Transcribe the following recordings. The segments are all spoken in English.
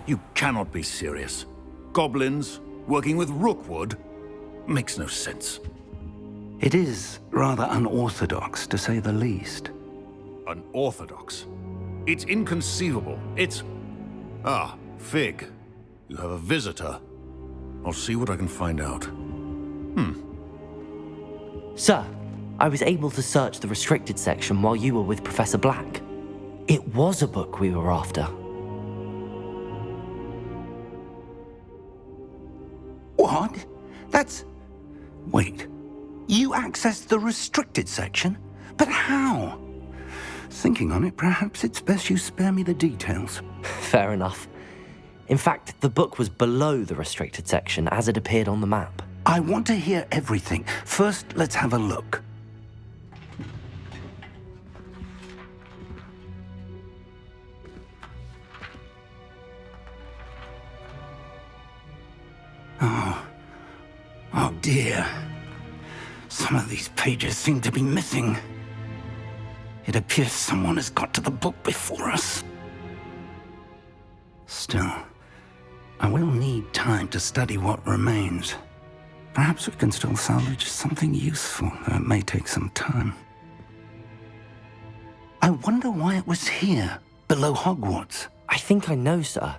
You cannot be serious. Goblins working with Rookwood? Makes no sense. It is rather unorthodox, to say the least. Unorthodox? It's inconceivable. It's... Ah, Fig. You have a visitor. I'll see what I can find out. Sir, I was able to search the restricted section while you were with Professor Black. It was a book we were after. What? That's... Wait. You accessed the restricted section? But how? Thinking on it, perhaps it's best you spare me the details. Fair enough. In fact, the book was below the restricted section as it appeared on the map. I want to hear everything. First, let's have a look. Oh dear. Some of these pages seem to be missing. It appears someone has got to the book before us. Still, I will need time to study what remains. Perhaps we can still salvage something useful, though it may take some time. I wonder why it was here, below Hogwarts. I think I know, sir.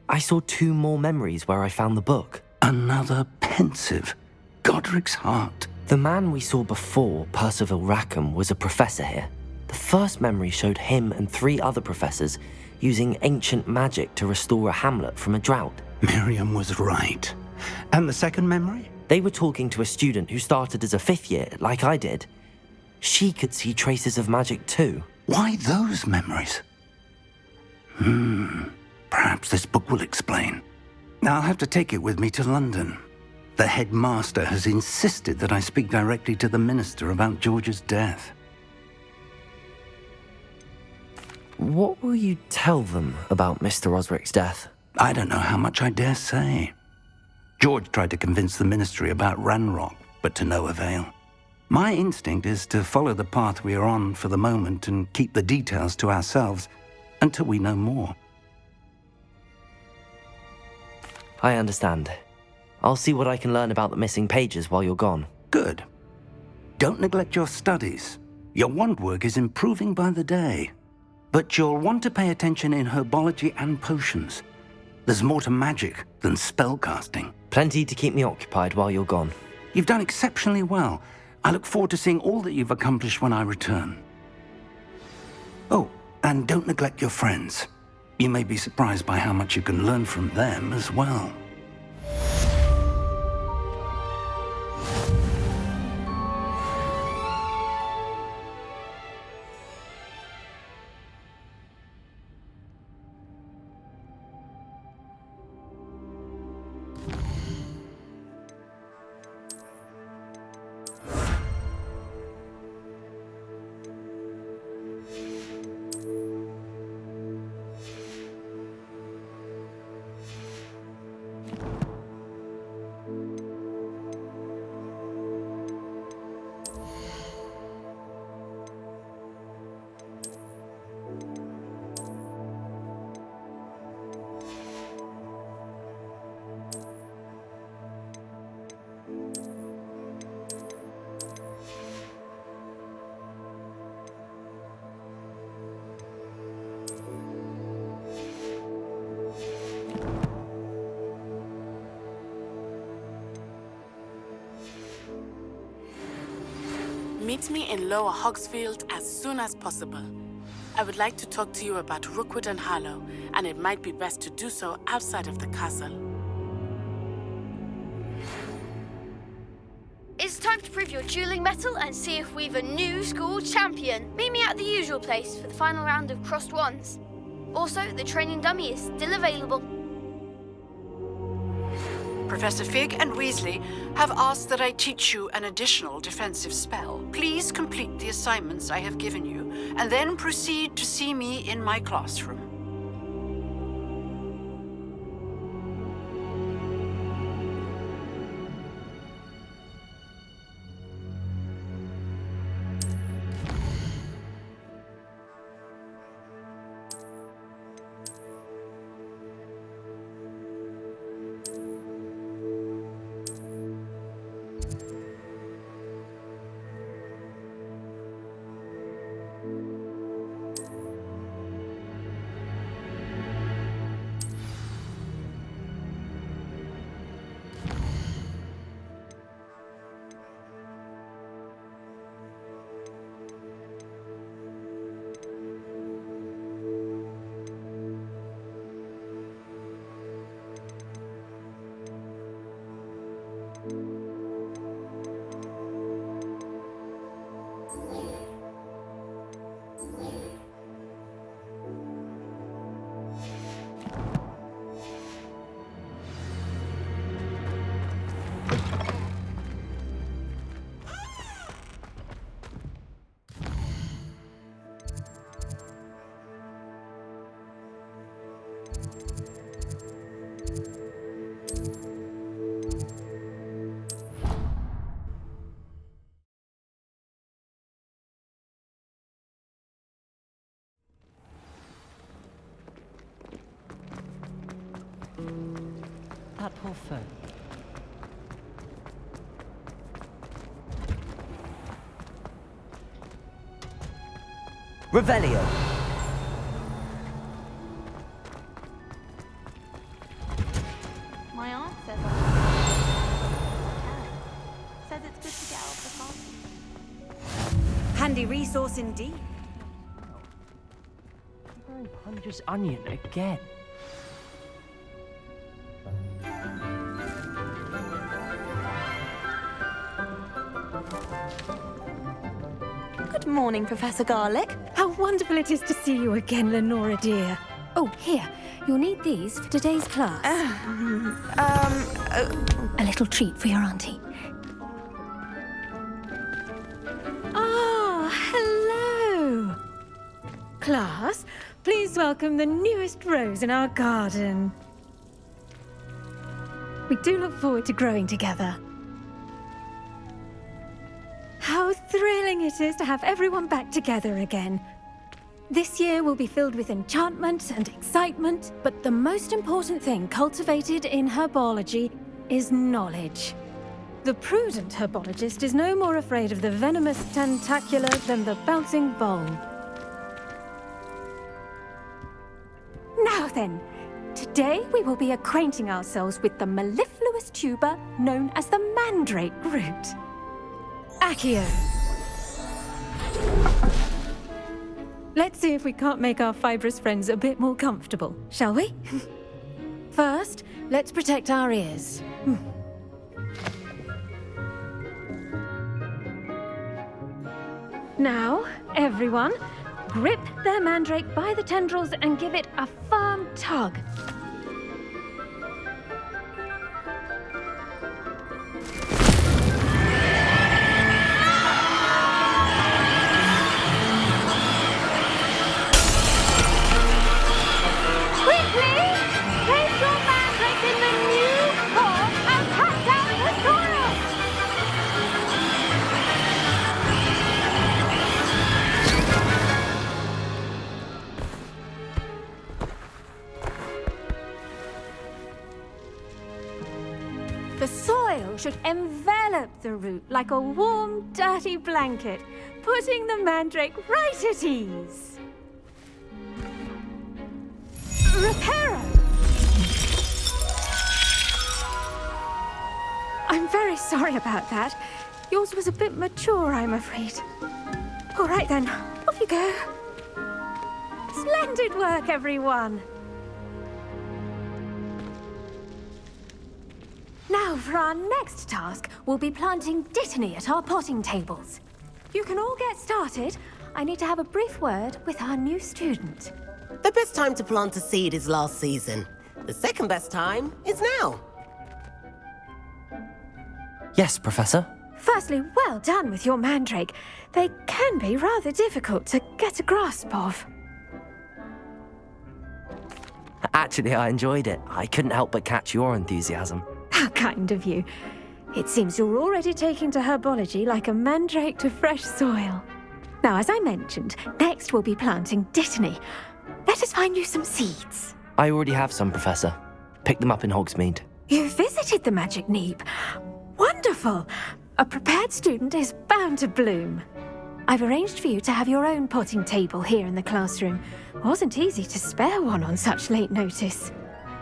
I saw 2 more memories where I found the book. Another pensive. Godric's heart. The man we saw before, Percival Rackham, was a professor here. The first memory showed him and 3 other professors using ancient magic to restore a hamlet from a drought. Miriam was right. And the second memory? They were talking to a student who started as a 5th year, like I did. She could see traces of magic too. Why those memories? Perhaps this book will explain. I'll have to take it with me to London. The headmaster has insisted that I speak directly to the minister about George's death. What will you tell them about Mr. Osric's death? I don't know how much I dare say. George tried to convince the ministry about Ranrock, but to no avail. My instinct is to follow the path we are on for the moment and keep the details to ourselves until we know more. I understand. I'll see what I can learn about the missing pages while you're gone. Good. Don't neglect your studies. Your wand work is improving by the day. But you'll want to pay attention in herbology and potions. There's more to magic than spellcasting. Plenty to keep me occupied while you're gone. You've done exceptionally well. I look forward to seeing all that you've accomplished when I return. Oh, and don't neglect your friends. You may be surprised by how much you can learn from them as well. Meet me in Lower Hogsfield as soon as possible. I would like to talk to you about Rookwood and Harlow, and it might be best to do so outside of the castle. It's time to prove your dueling mettle and see if we've a new school champion. Meet me at the usual place for the final round of crossed wands. Also, the training dummy is still available. Professor Fig and Weasley have asked that I teach you an additional defensive spell. Please complete the assignments I have given you, and then proceed to see me in my classroom. pas trop fun. Revelio. My aunt says says it's good to get out of the classroom. Handy resource indeed. Wearing Punja's onion again. Good morning, Professor Garlick. How wonderful it is to see you again, Lenora dear. Oh, here. You'll need these for today's class. A little treat for your auntie. Ah, hello. Class, please welcome the newest rose in our garden. We do look forward to growing together. How thrilling it is to have everyone back together again. This year will be filled with enchantment and excitement, but the most important thing cultivated in herbology is knowledge. The prudent herbologist is no more afraid of the venomous tentacula than the bouncing bulb. Now then, today we will be acquainting ourselves with the mellifluous tuber known as the mandrake root. Accio. Let's see if we can't make our fibrous friends a bit more comfortable, shall we? First, let's protect our ears. Now, everyone, grip their mandrake by the tendrils and give it a firm tug. The soil should envelop the root like a warm, dirty blanket, putting the mandrake right at ease. Reparo! I'm very sorry about that. Yours was a bit mature, I'm afraid. All right then, off you go. Splendid work, everyone. Now, for our next task, we'll be planting dittany at our potting tables. You can all get started. I need to have a brief word with our new student. The best time to plant a seed is last season. The second best time is now. Yes, Professor. Firstly, well done with your mandrake. They can be rather difficult to get a grasp of. Actually, I enjoyed it. I couldn't help but catch your enthusiasm. How kind of you. It seems you're already taking to herbology like a mandrake to fresh soil. Now, as I mentioned, next we'll be planting dittany. Let us find you some seeds. I already have some, Professor. Picked them up in Hogsmeade. You visited the Magic Neep. Wonderful! A prepared student is bound to bloom. I've arranged for you to have your own potting table here in the classroom. Wasn't easy to spare one on such late notice.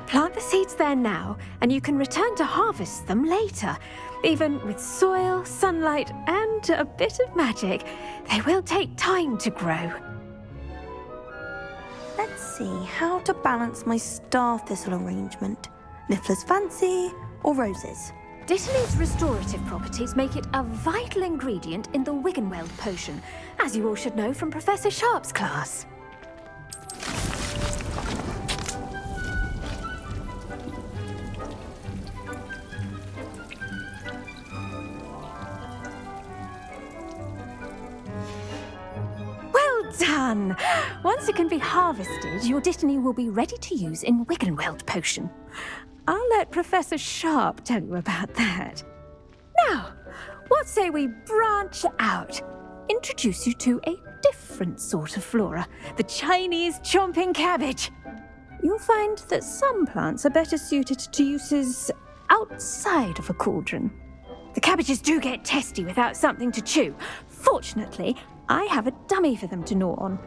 Plant the seeds there now, and you can return to harvest them later. Even with soil, sunlight, and a bit of magic, they will take time to grow. Let's see how to balance my star thistle arrangement. Niffler's fancy or roses? Dittany's restorative properties make it a vital ingredient in the Wiggenweld potion, as you all should know from Professor Sharp's class. Well done! Once it can be harvested, your dittany will be ready to use in Wiggenweld potion. I'll let Professor Sharp tell you about that. Now, what say we branch out? Introduce you to a different sort of flora, the Chinese chomping cabbage. you'll find that some plants are better suited to uses outside of a cauldron. The cabbages do get testy without something to chew. Fortunately, I have a dummy for them to gnaw on.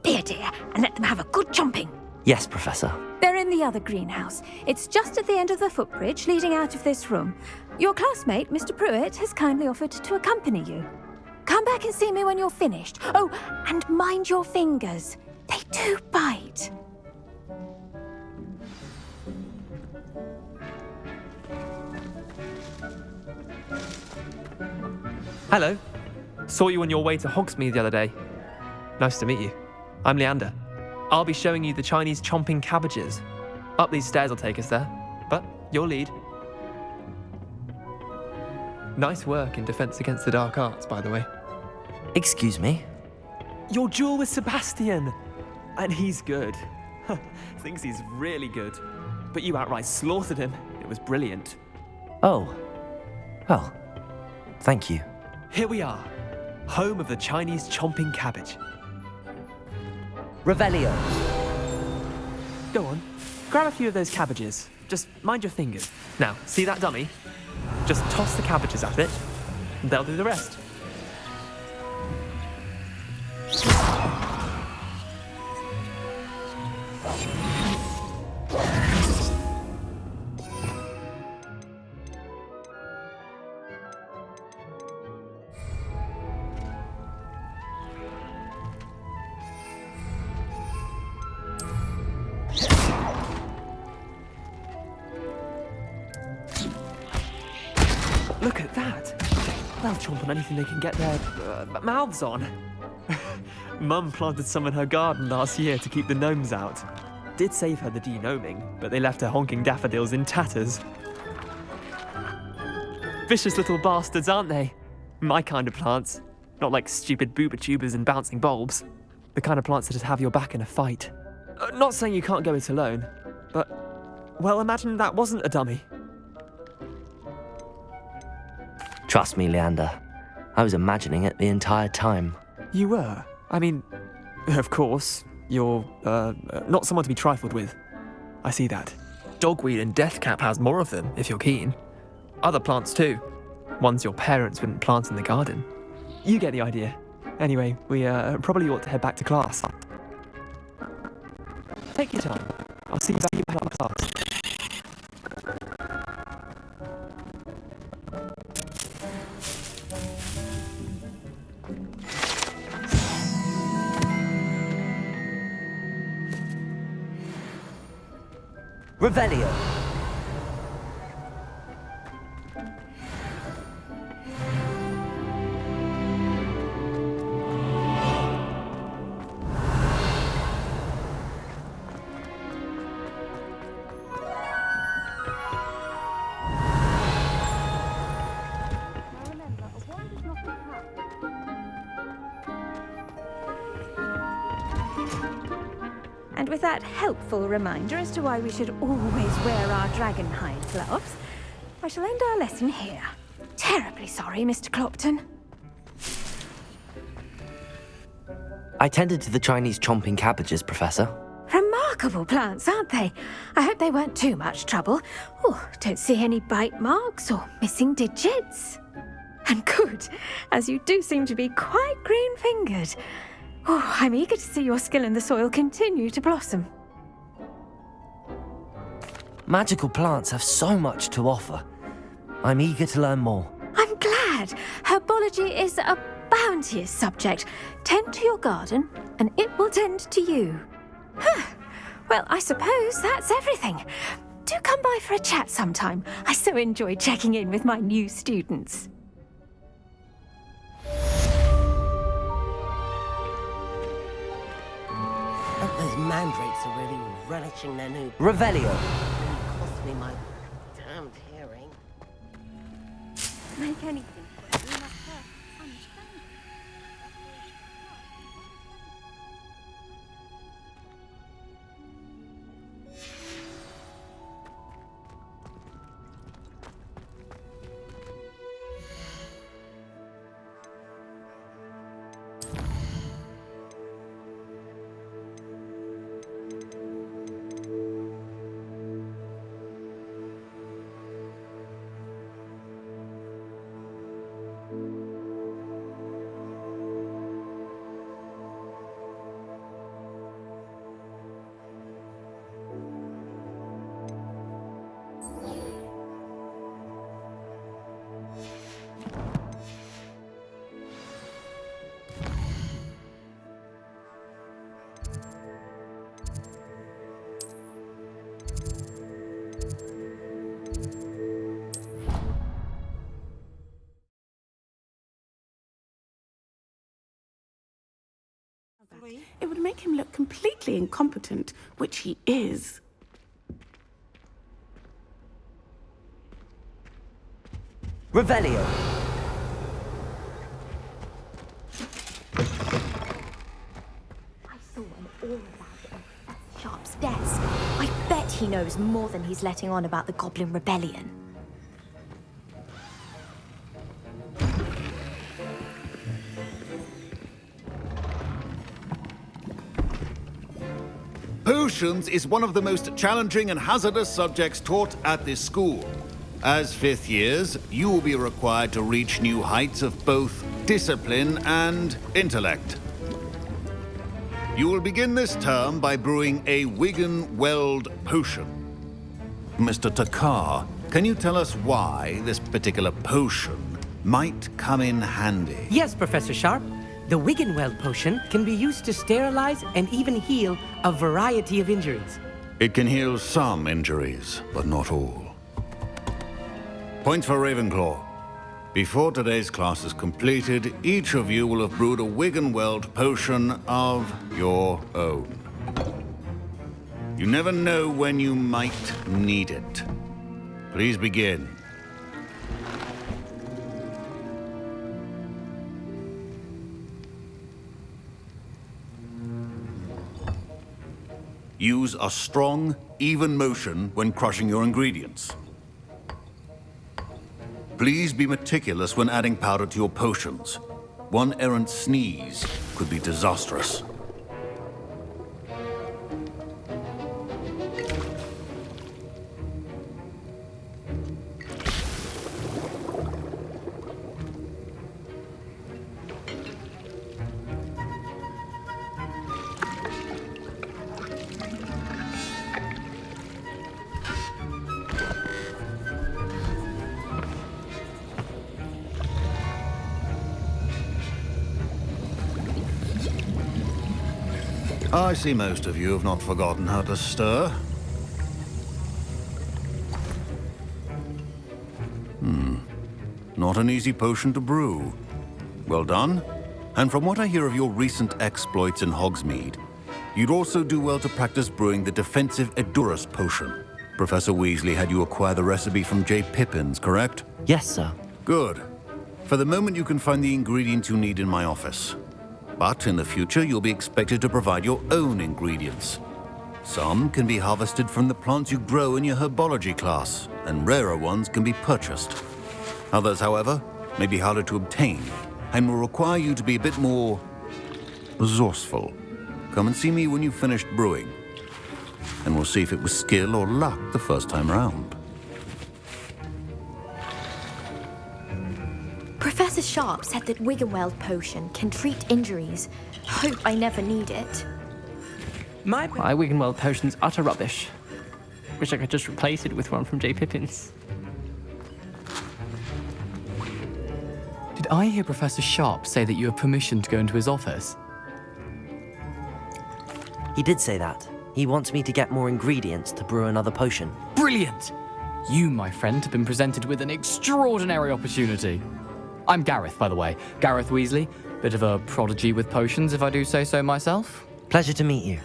Be a dear and let them have a good chomping. Yes, Professor. They're in the other greenhouse. It's just at the end of the footbridge leading out of this room. Your classmate, Mr. Pruitt, has kindly offered to accompany you. Come back and see me when you're finished. Oh, and mind your fingers. They do bite. Hello. Saw you on your way to Hogsmeade the other day. Nice to meet you. I'm Leander. I'll be showing you the Chinese chomping cabbages. Up these stairs will take us there, but your lead. Nice work in Defense Against the Dark Arts, by the way. Excuse me? Your duel with Sebastian! And he's good. Thinks he's really good. But you outright slaughtered him. It was brilliant. Oh. Well, thank you. Here we are. Home of the Chinese chomping cabbage. Revelio. Go on. Grab a few of those cabbages. Just mind your fingers. Now, see that dummy? Just toss the cabbages at it, and they'll do the rest. Look at that! They'll chomp on anything they can get their mouths on. Mum planted some in her garden last year to keep the gnomes out. Did save her the de-gnoming, but they left her honking daffodils in tatters. Vicious little bastards, aren't they? My kind of plants. Not like stupid booba tubers and bouncing bulbs. The kind of plants that'd have your back in a fight. Not saying you can't go it alone, but, well, imagine that wasn't a dummy. Trust me, Leander. I was imagining it the entire time. You were? I mean, of course, you're, not someone to be trifled with. I see that. Dogweed and deathcap has more of them, if you're keen. Other plants too. Ones your parents wouldn't plant in the garden. You get the idea. Anyway, we probably ought to head back to class. Take your time. I'll see you back in class. Revelio. And with that helpful reminder as to why we should always wear our dragon hide gloves, I shall end our lesson here. Terribly sorry, Mr. Clopton. I tended to the Chinese chomping cabbages, Professor. Remarkable plants, aren't they? I hope they weren't too much trouble. Oh, don't see any bite marks or missing digits. And good, as you do seem to be quite green-fingered. Oh, I'm eager to see your skill in the soil continue to blossom. Magical plants have so much to offer. I'm eager to learn more. I'm glad. Herbology is a bounteous subject. Tend to your garden, and it will tend to you. Well, I suppose that's everything. Do come by for a chat sometime. I so enjoy checking in with my new students. Those mandrakes are really relishing their new... Revelio. It cost me my damned hearing. Make anything. It would make him look completely incompetent, which he is. Revelio. I saw an all about it on Professor Sharp's desk. I bet he knows more than he's letting on about the Goblin Rebellion. Potions is one of the most challenging and hazardous subjects taught at this school. As fifth years, you will be required to reach new heights of both discipline and intellect. You will begin this term by brewing a Wiggenweld potion. Mr. Takar, can you tell us why this particular potion might come in handy? Yes, Professor Sharp. The Wiggenweld potion can be used to sterilize and even heal a variety of injuries. It can heal some injuries, but not all. Points for Ravenclaw. Before today's class is completed, each of you will have brewed a Wiggenweld potion of your own. You never know when you might need it. Please begin. Use a strong, even motion when crushing your ingredients. Please be meticulous when adding powder to your potions. One errant sneeze could be disastrous. I see most of you have not forgotten how to stir. Not an easy potion to brew. Well done. And from what I hear of your recent exploits in Hogsmeade, you'd also do well to practice brewing the defensive Edurus potion. Professor Weasley had you acquire the recipe from J. Pippin's, correct? Yes, sir. Good. For the moment, you can find the ingredients you need in my office. But in the future, you'll be expected to provide your own ingredients. Some can be harvested from the plants you grow in your herbology class, and rarer ones can be purchased. Others, however, may be harder to obtain, and will require you to be a bit more resourceful. Come and see me when you've finished brewing, and we'll see if it was skill or luck the first time round. Professor Sharp said that Wiggenweld potion can treat injuries. Hope I never need it. My Wiggenweld potion's utter rubbish. Wish I could just replace it with one from J. Pippin's. Did I hear Professor Sharp say that you have permission to go into his office? He did say that. He wants me to get more ingredients to brew another potion. Brilliant! You, my friend, have been presented with an extraordinary opportunity. I'm Gareth, by the way. Gareth Weasley. Bit of a prodigy with potions, if I do say so myself. Pleasure to meet you.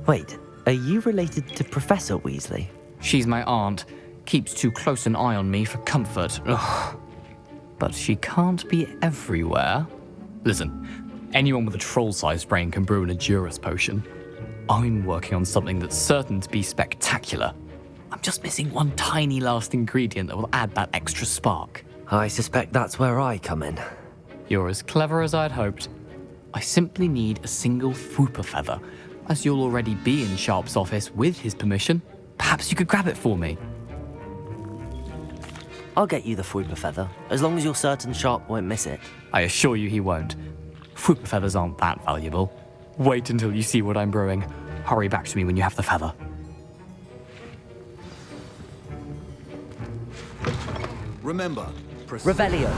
Wait, are you related to Professor Weasley? She's my aunt. Keeps too close an eye on me for comfort. Ugh. But she can't be everywhere. Listen, anyone with a troll-sized brain can brew an Edurus potion. I'm working on something that's certain to be spectacular. I'm just missing one tiny last ingredient that will add that extra spark. I suspect that's where I come in. You're as clever as I'd hoped. I simply need a single Fwooper feather. As you'll already be in Sharp's office with his permission, perhaps you could grab it for me. I'll get you the Fwooper feather, as long as you're certain Sharp won't miss it. I assure you he won't. Fwooper feathers aren't that valuable. Wait until you see what I'm brewing. Hurry back to me when you have the feather. Remember, Revelio.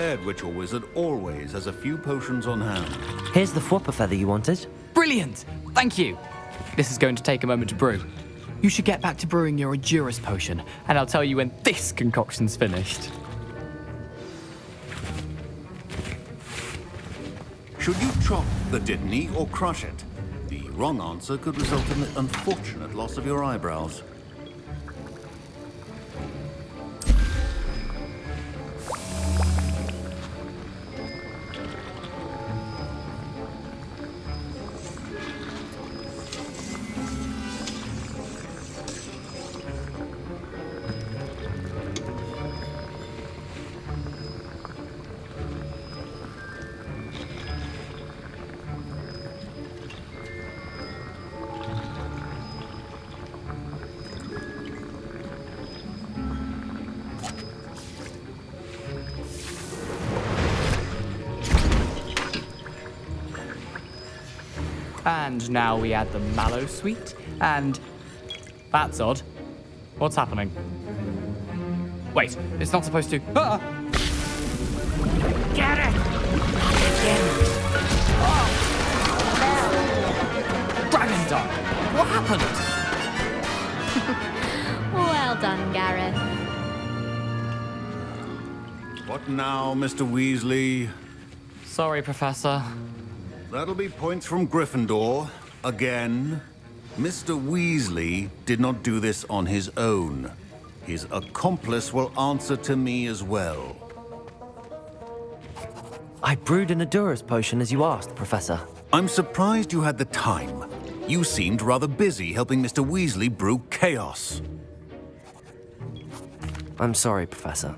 prepared ritual wizard always has a few potions on hand. Here's the Fwopper feather you wanted. Brilliant! Thank you. This is going to take a moment to brew. You should get back to brewing your Endurus potion, and I'll tell you when this concoction's finished. Should you chop the Dittany or crush it? The wrong answer could result in the unfortunate loss of your eyebrows. And now we add the mallow sweet, and... That's odd. What's happening? Wait, it's not supposed to... Ah! Get it! Dragon Dog! What happened? Well done, Gareth. What now, Mr. Weasley? Sorry, Professor. That'll be points from Gryffindor. Again. Mr. Weasley did not do this on his own. His accomplice will answer to me as well. I brewed an Endurus potion as you asked, Professor. I'm surprised you had the time. You seemed rather busy helping Mr. Weasley brew chaos. I'm sorry, Professor.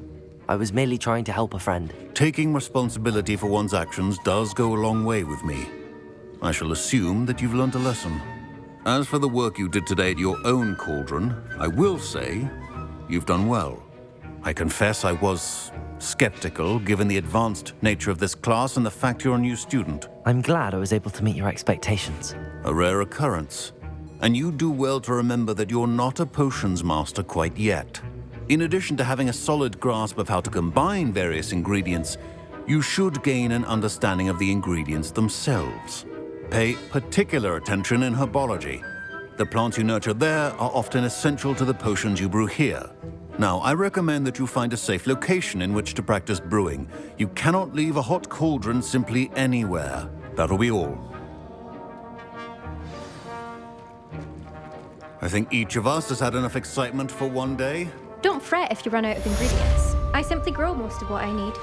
I was merely trying to help a friend. Taking responsibility for one's actions does go a long way with me. I shall assume that you've learned a lesson. As for the work you did today at your own cauldron, I will say you've done well. I confess I was skeptical given the advanced nature of this class and the fact you're a new student. I'm glad I was able to meet your expectations. A rare occurrence. And you do well to remember that you're not a potions master quite yet. In addition to having a solid grasp of how to combine various ingredients, you should gain an understanding of the ingredients themselves. Pay particular attention in herbology. The plants you nurture there are often essential to the potions you brew here. Now, I recommend that you find a safe location in which to practice brewing. You cannot leave a hot cauldron simply anywhere. That'll be all. I think each of us has had enough excitement for one day. Don't fret if you run out of ingredients. I simply grow most of what I need.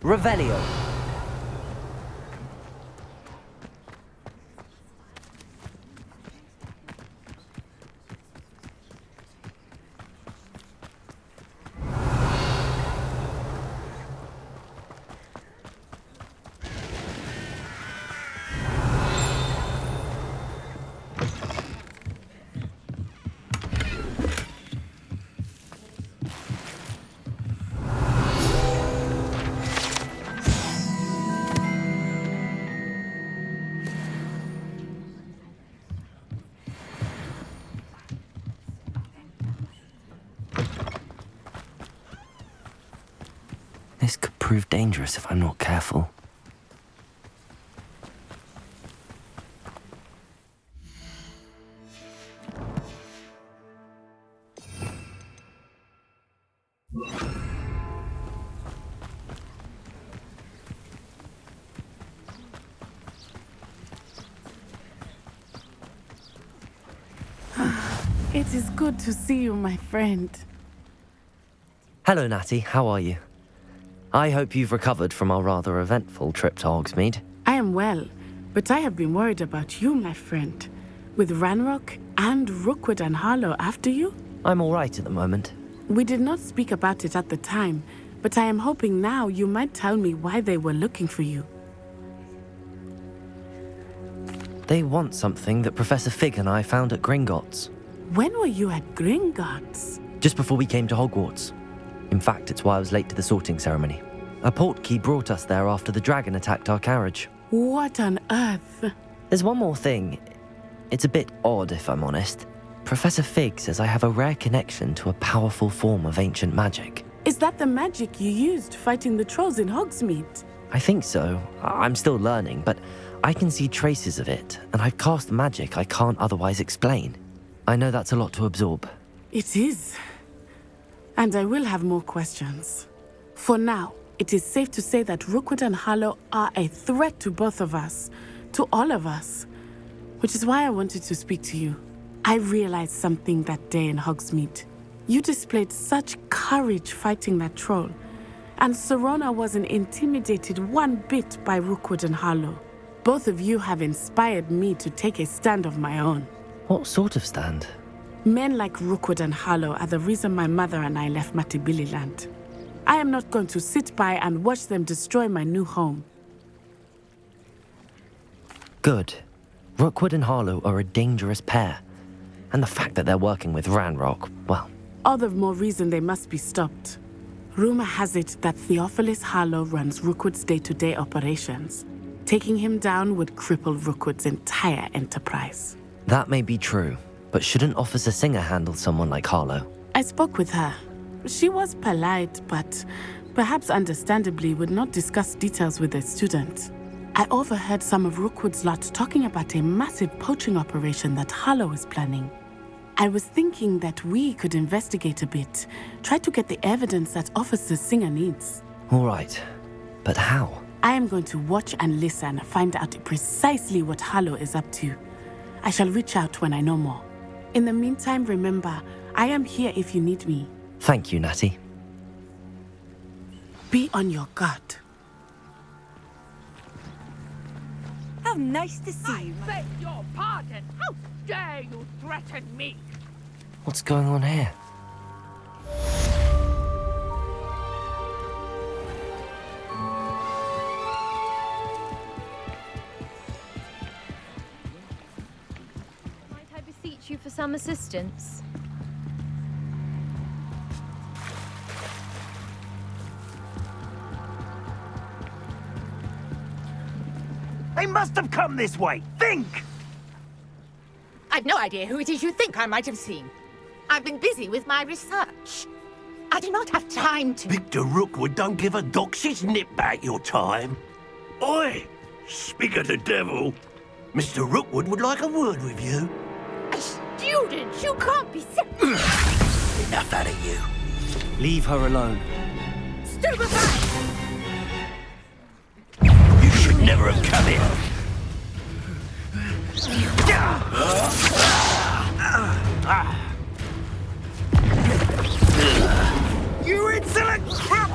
Revelio. This could prove dangerous if I'm not careful. It is good to see you, my friend. Hello, Natty. How are you? I hope you've recovered from our rather eventful trip to Hogsmeade. I am well, but I have been worried about you, my friend. With Ranrock and Rookwood and Harlow after you? I'm all right at the moment. We did not speak about it at the time, but I am hoping now you might tell me why they were looking for you. They want something that Professor Fig and I found at Gringotts. When were you at Gringotts? Just before we came to Hogwarts. In fact, it's why I was late to the sorting ceremony. A portkey brought us there after the dragon attacked our carriage. What on earth? There's one more thing. It's a bit odd, if I'm honest. Professor Fig says I have a rare connection to a powerful form of ancient magic. Is that the magic you used fighting the trolls in Hogsmeade? I think so. I'm still learning, but I can see traces of it, and I've cast magic I can't otherwise explain. I know that's a lot to absorb. It is. And I will have more questions. For now, it is safe to say that Rookwood and Harlow are a threat to both of us, to all of us, which is why I wanted to speak to you. I realized something that day in Hogsmeade. You displayed such courage fighting that troll, and Serona wasn't intimidated one bit by Rookwood and Harlow. Both of you have inspired me to take a stand of my own. What sort of stand? Men like Rookwood and Harlow are the reason my mother and I left Matibililand. I am not going to sit by and watch them destroy my new home. Good. Rookwood and Harlow are a dangerous pair. And the fact that they're working with Ranrock, well... All the more reason they must be stopped. Rumor has it that Theophilus Harlow runs Rookwood's day-to-day operations. Taking him down would cripple Rookwood's entire enterprise. That may be true, but shouldn't Officer Singer handle someone like Harlow? I spoke with her. She was polite, but perhaps understandably would not discuss details with a student. I overheard some of Rookwood's lot talking about a massive poaching operation that Harlow is planning. I was thinking that we could investigate a bit, try to get the evidence that Officer Singer needs. All right, but how? I am going to watch and listen, find out precisely what Harlow is up to. I shall reach out when I know more. In the meantime, remember, I am here if you need me. Thank you, Natty. Be on your guard. How nice to see you. I beg your pardon. How dare you threaten me? What's going on here? Might I beseech you for some assistance? They must have come this way. Think! I've no idea who it is you think I might have seen. I've been busy with my research. I do not have time to... Victor Rookwood don't give a doxy's nip back your time. Oi! Speak of the devil. Mr. Rookwood would like a word with you. A student? You can't be... Enough out of you. Leave her alone. Stupefy! You should never have come here. You insolent crap!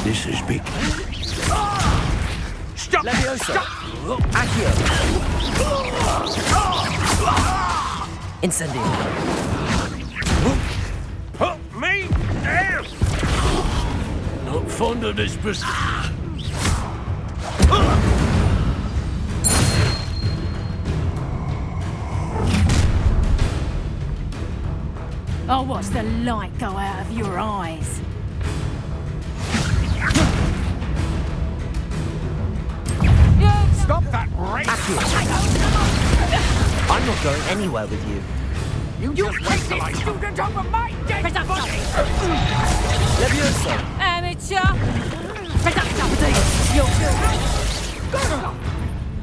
This is big. Stop! Leviosa! Stop! Accio! Incendio! Put me down! Not fond of this business. I'll watch the light go out of your eyes. Stop that race! I'm not going anywhere with you. You just take this student over my dead body! Leviosa! Amateur!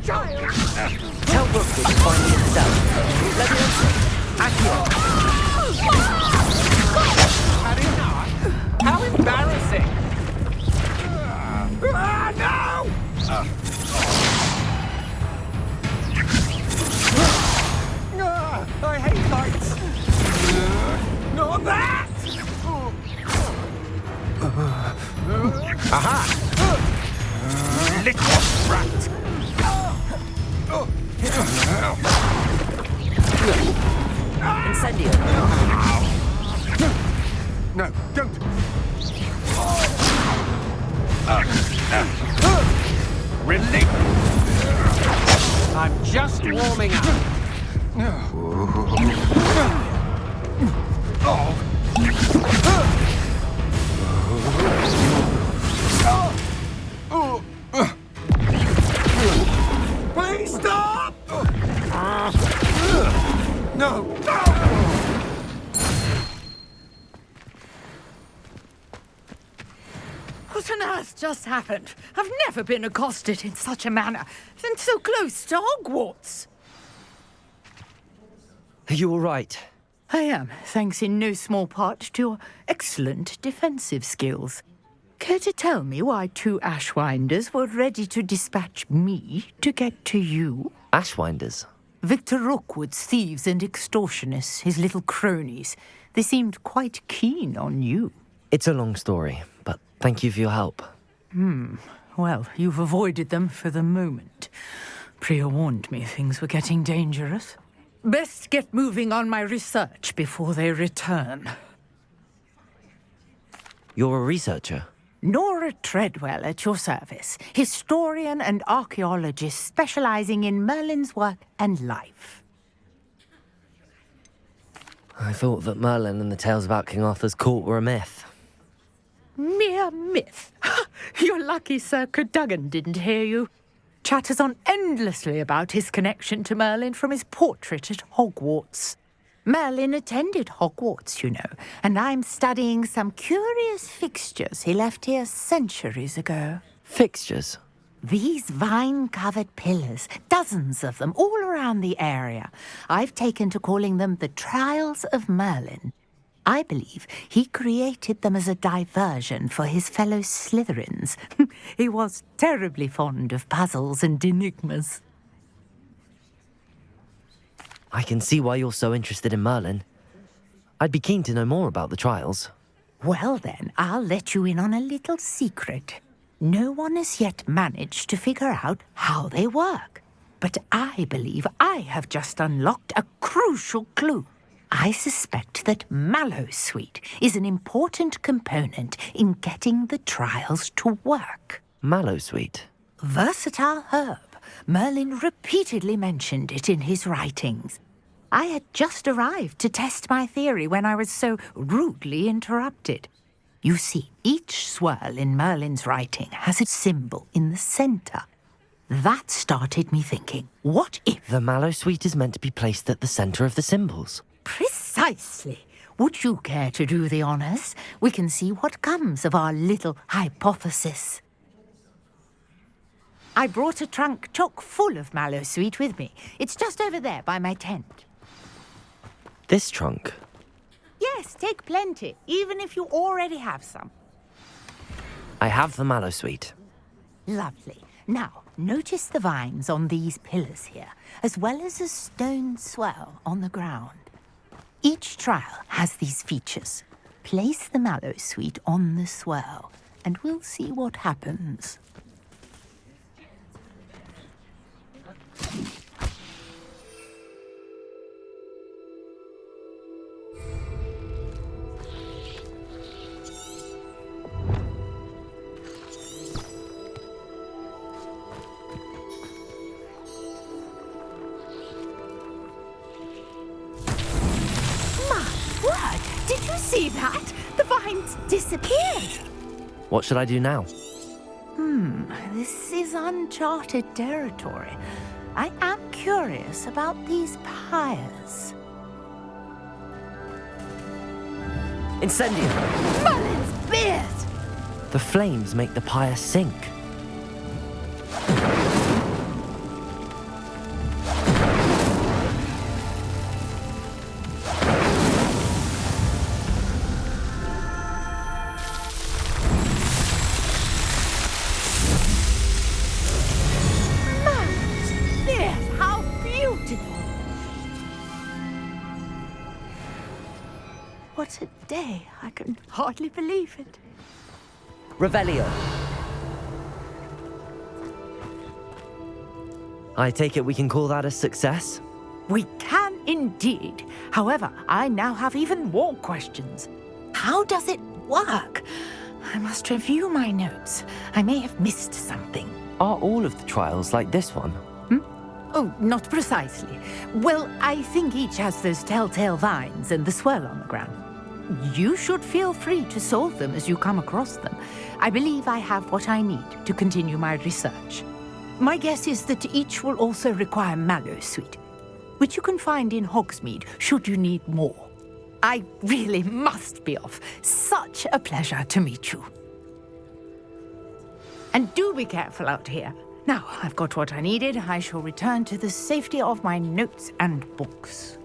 Child! Tell Rookwood to find me himself. Leviosa! Accio! Had enough? How embarrassing! No! rat! Incendio! No, don't! Really? I'm just warming up. Please stop! No! What on earth just happened? I've never been accosted in such a manner, and so close to Hogwarts. Are you all right? I am, thanks in no small part to your excellent defensive skills. Care to tell me why 2 Ashwinders were ready to dispatch me to get to you? Ashwinders? Victor Rookwood's thieves and extortionists, his little cronies. They seemed quite keen on you. It's a long story, but thank you for your help. Well, you've avoided them for the moment. Priya warned me things were getting dangerous. Best get moving on my research before they return. You're a researcher? Nora Treadwell at your service, historian and archaeologist specializing in Merlin's work and life. I thought that Merlin and the tales about King Arthur's court were a myth. Mere myth. You're lucky Sir Cadogan didn't hear you. Chatters on endlessly about his connection to Merlin from his portrait at Hogwarts. Merlin attended Hogwarts, you know, and I'm studying some curious fixtures he left here centuries ago. Fixtures? These vine-covered pillars, dozens of them, all around the area. I've taken to calling them the Trials of Merlin. I believe he created them as a diversion for his fellow Slytherins. He was terribly fond of puzzles and enigmas. I can see why you're so interested in Merlin. I'd be keen to know more about the trials. Well then, I'll let you in on a little secret. No one has yet managed to figure out how they work. But I believe I have just unlocked a crucial clue. I suspect that Mallowsweet is an important component in getting the trials to work. Mallowsweet? Versatile herb. Merlin repeatedly mentioned it in his writings. I had just arrived to test my theory when I was so rudely interrupted. You see, each swirl in Merlin's writing has a symbol in the centre. That started me thinking, what if... The Mallowsweet is meant to be placed at the centre of the symbols. Precisely. Would you care to do the honours? We can see what comes of our little hypothesis. I brought a trunk chock full of Mallowsweet with me. It's just over there by my tent. This trunk? Yes, take plenty, even if you already have some. I have the Mallowsweet. Lovely. Now, notice the vines on these pillars here, as well as a stone swell on the ground. Each trial has these features. Place the Mallowsweet on the swell, and we'll see what happens. Did you see that? The vines disappeared. What should I do now? This is uncharted territory. I am curious about these pyres. Incendio! Merlin's beard! The flames make the pyre sink. What a day. I can hardly believe it. Revelio. I take it we can call that a success? We can indeed. However, I now have even more questions. How does it work? I must review my notes. I may have missed something. Are all of the trials like this one? Oh, not precisely. Well, I think each has those telltale vines and the swirl on the ground. You should feel free to solve them as you come across them. I believe I have what I need to continue my research. My guess is that each will also require mallowsweet, which you can find in Hogsmeade should you need more. I really must be off. Such a pleasure to meet you. And do be careful out here. Now, I've got what I needed. I shall return to the safety of my notes and books.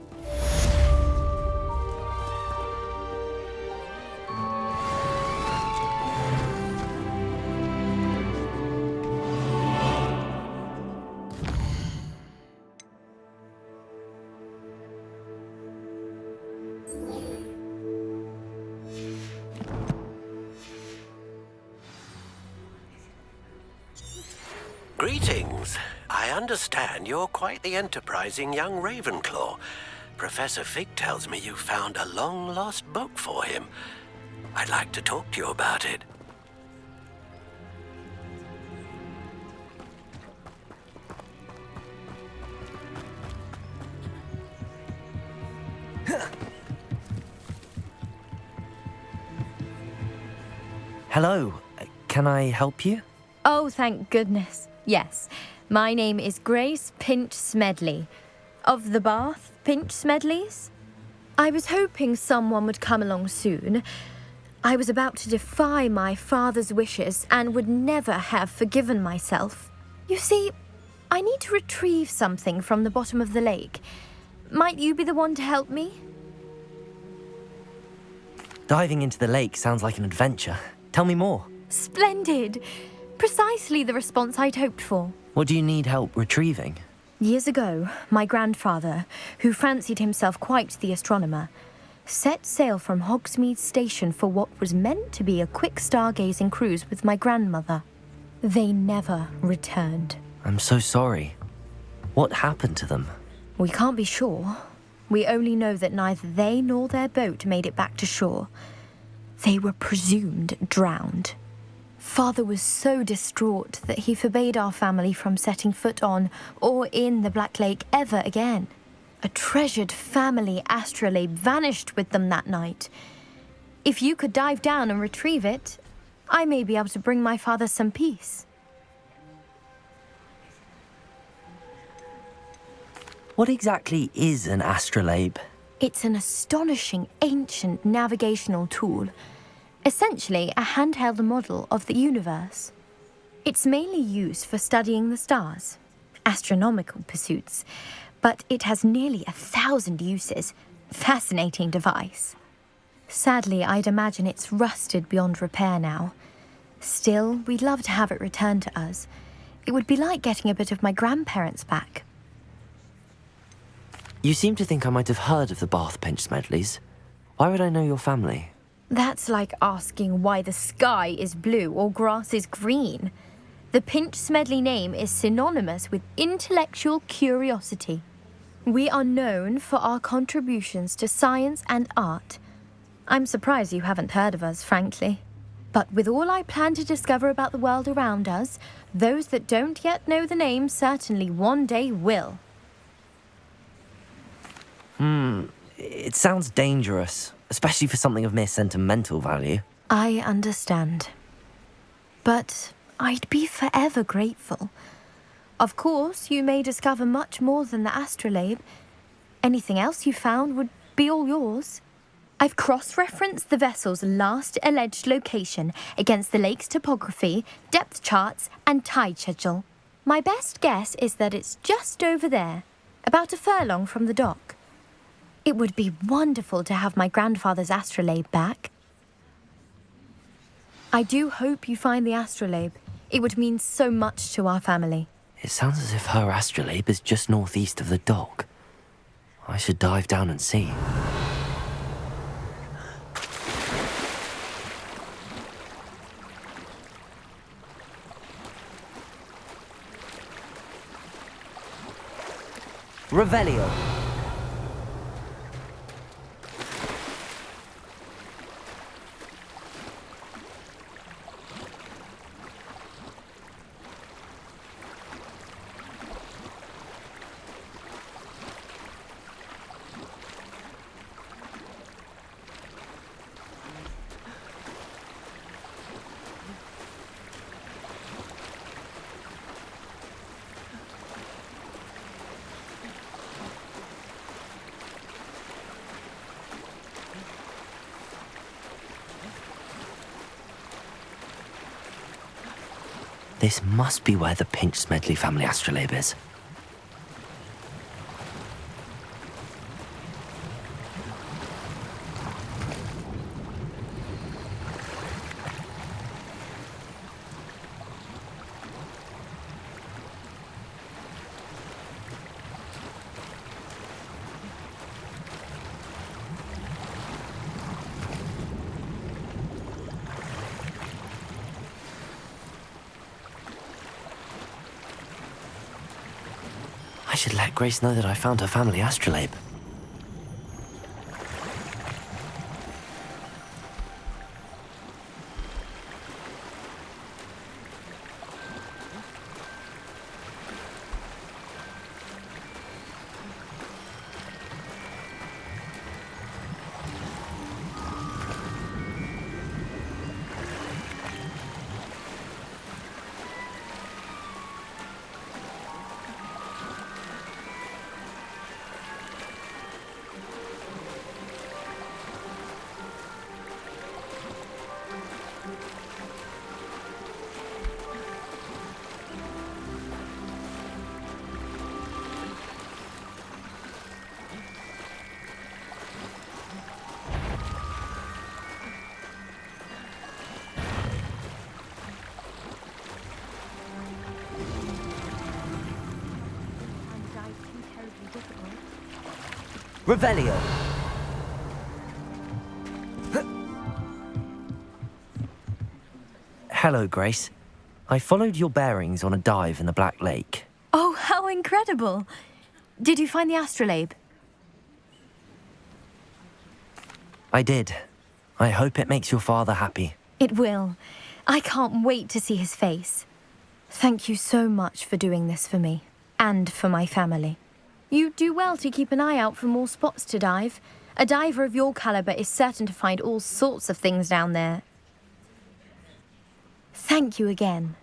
Greetings. I understand you're quite the enterprising young Ravenclaw. Professor Fig tells me you found a long-lost book for him. I'd like to talk to you about it. Hello. Can I help you? Oh, thank goodness. Yes. My name is Grace Pinch Smedley. Of the Bath Pinch Smedleys? I was hoping someone would come along soon. I was about to defy my father's wishes and would never have forgiven myself. You see, I need to retrieve something from the bottom of the lake. Might you be the one to help me? Diving into the lake sounds like an adventure. Tell me more. Splendid! Precisely the response I'd hoped for. What do you need help retrieving? Years ago, my grandfather, who fancied himself quite the astronomer, set sail from Hogsmeade Station for what was meant to be a quick stargazing cruise with my grandmother. They never returned. I'm so sorry. What happened to them? We can't be sure. We only know that neither they nor their boat made it back to shore. They were presumed drowned. Father was so distraught that he forbade our family from setting foot on or in the Black Lake ever again. A treasured family astrolabe vanished with them that night. If you could dive down and retrieve it, I may be able to bring my father some peace. What exactly is an astrolabe? It's an astonishing ancient navigational tool. Essentially, a handheld model of the universe. It's mainly used for studying the stars, astronomical pursuits, but it has nearly 1,000 uses. Fascinating device. Sadly, I'd imagine it's rusted beyond repair now. Still, we'd love to have it returned to us. It would be like getting a bit of my grandparents back. You seem to think I might have heard of the Bath Pinch Smedleys. Why would I know your family? That's like asking why the sky is blue or grass is green. The Pinch Smedley name is synonymous with intellectual curiosity. We are known for our contributions to science and art. I'm surprised you haven't heard of us, frankly. But with all I plan to discover about the world around us, those that don't yet know the name certainly one day will. It sounds dangerous, especially for something of mere sentimental value. I understand. But I'd be forever grateful. Of course, you may discover much more than the astrolabe. Anything else you found would be all yours. I've cross-referenced the vessel's last alleged location against the lake's topography, depth charts, and tide schedule. My best guess is that it's just over there, about a furlong from the dock. It would be wonderful to have my grandfather's astrolabe back. I do hope you find the astrolabe. It would mean so much to our family. It sounds as if her astrolabe is just northeast of the dock. I should dive down and see. Revelio. This must be where the Pinch-Smedley family astrolabe is. I should let Grace know that I found her family astrolabe. Revelio. Hello, Grace. I followed your bearings on a dive in the Black Lake. Oh, how incredible! Did you find the astrolabe? I did. I hope it makes your father happy. It will. I can't wait to see his face. Thank you so much for doing this for me, and for my family. You do well to keep an eye out for more spots to dive. A diver of your caliber is certain to find all sorts of things down there. Thank you again.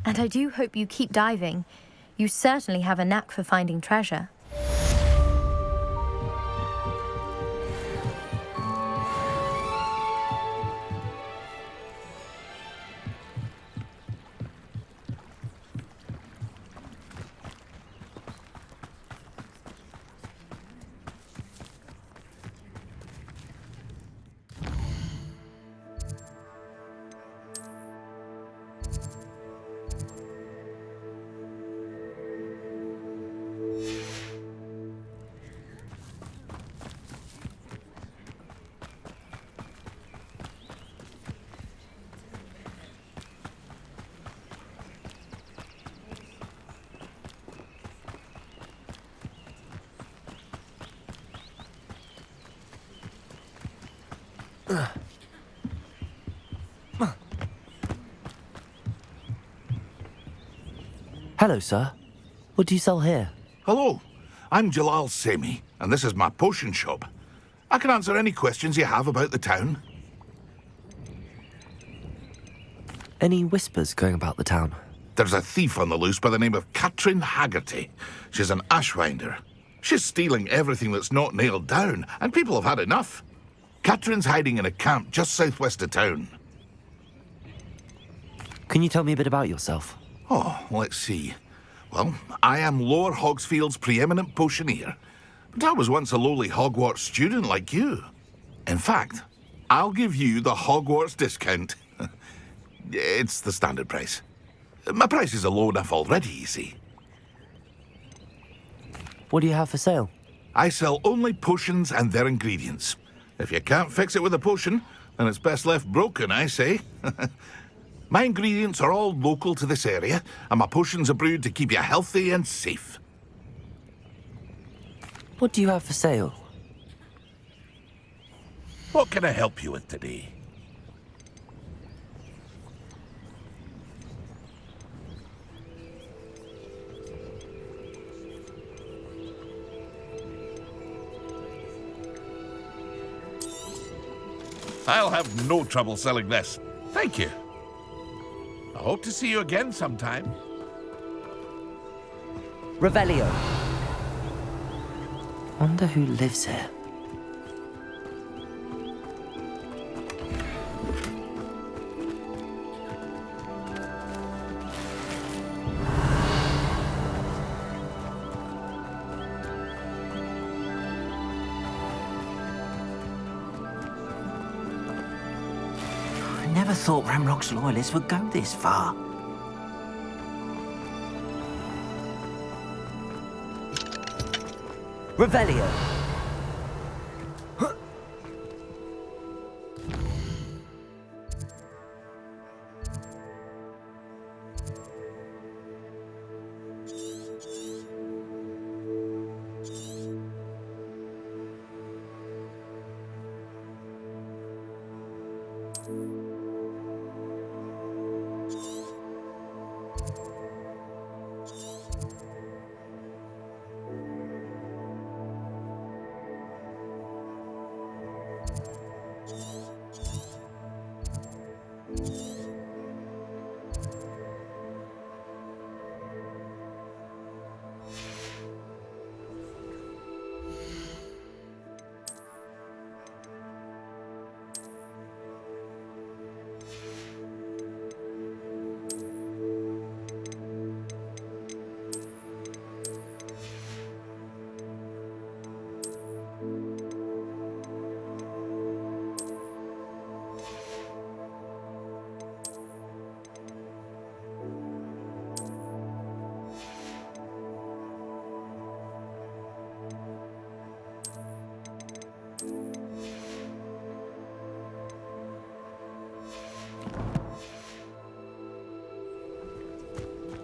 And I do hope you keep diving. You certainly have a knack for finding treasure. Hello, sir. What do you sell here? Hello, I'm Jalal Semi, and this is my potion shop. I can answer any questions you have about the town. Any whispers going about the town? There's a thief on the loose by the name of Katrin Haggerty. She's an ashwinder. She's stealing everything that's not nailed down, and people have had enough. Katrin's hiding in a camp just southwest of town. Can you tell me a bit about yourself? Oh, let's see. Well, I am Lower Hogsfield's preeminent potioneer, but I was once a lowly Hogwarts student like you. In fact, I'll give you the Hogwarts discount. It's the standard price. My prices are low enough already, you see. What do you have for sale? I sell only potions and their ingredients. If you can't fix it with a potion, then it's best left broken, I say. My ingredients are all local to this area, and my potions are brewed to keep you healthy and safe. What do you have for sale? What can I help you with today? I'll have no trouble selling this. Thank you. I hope to see you again sometime. Revelio. Wonder who lives here. I never thought Ramrock's loyalists would go this far. Revelio.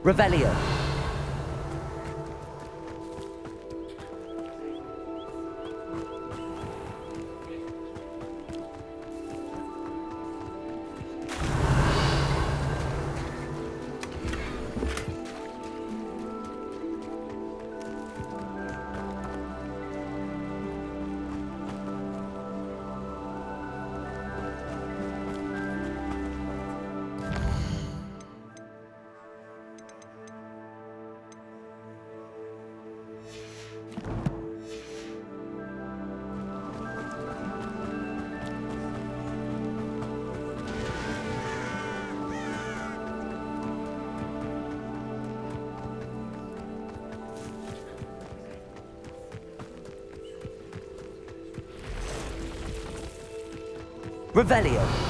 Revelio. Revelio.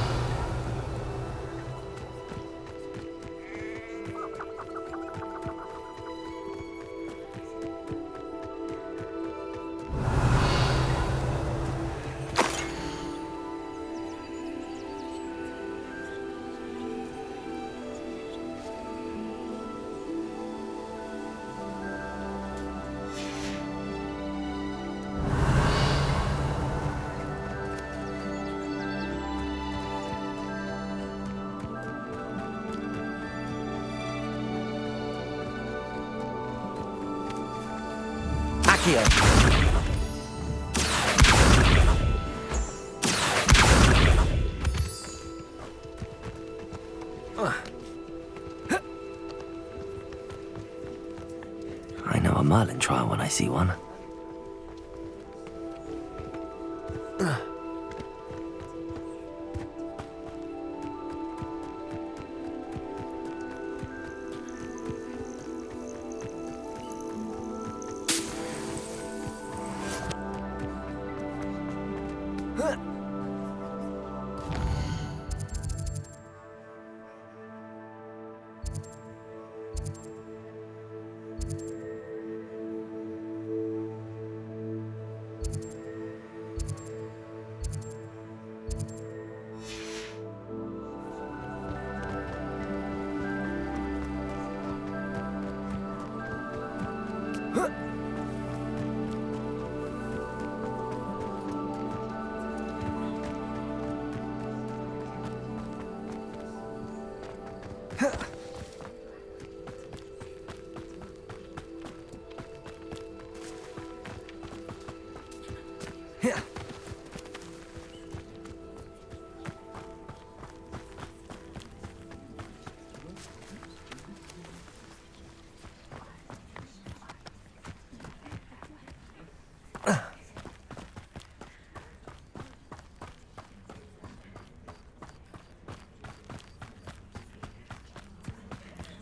Scipio. I know a Merlin trial when I see one.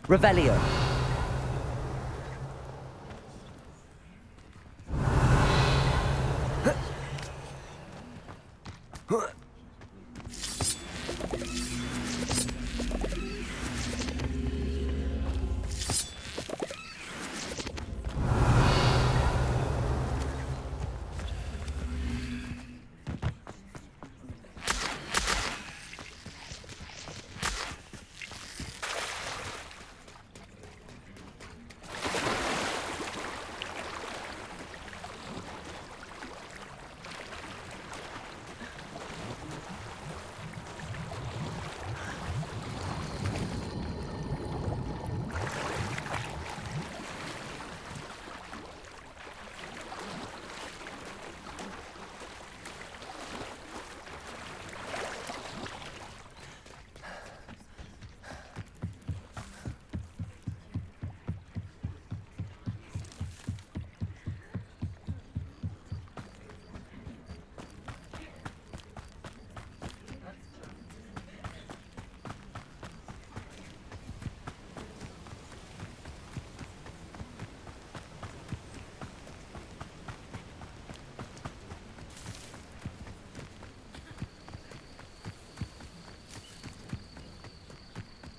Revelio.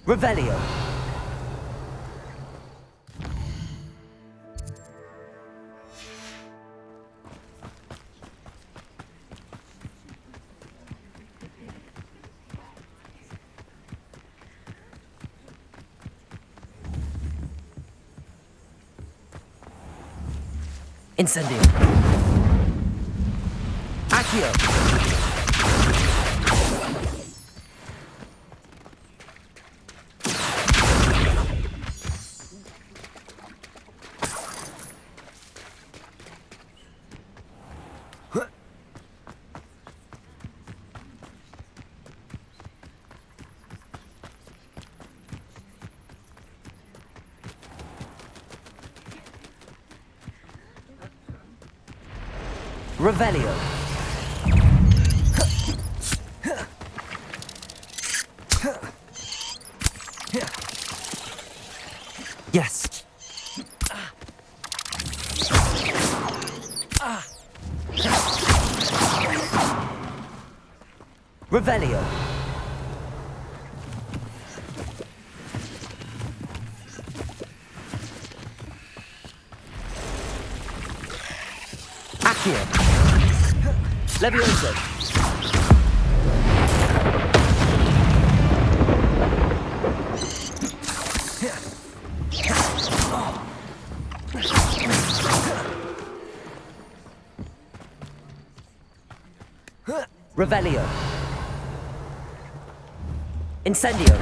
Revelio. Incendio. Accio. Revelio. Yes. Revelio. Accio. Levioso. Revelio. Incendio.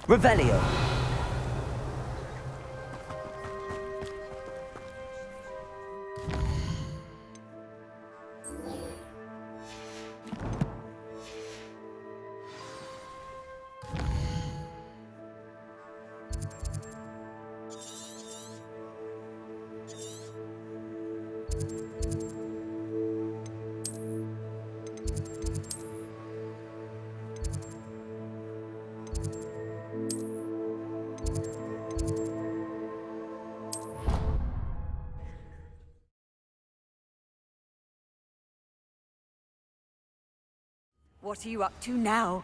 Revelio. What are you up to now?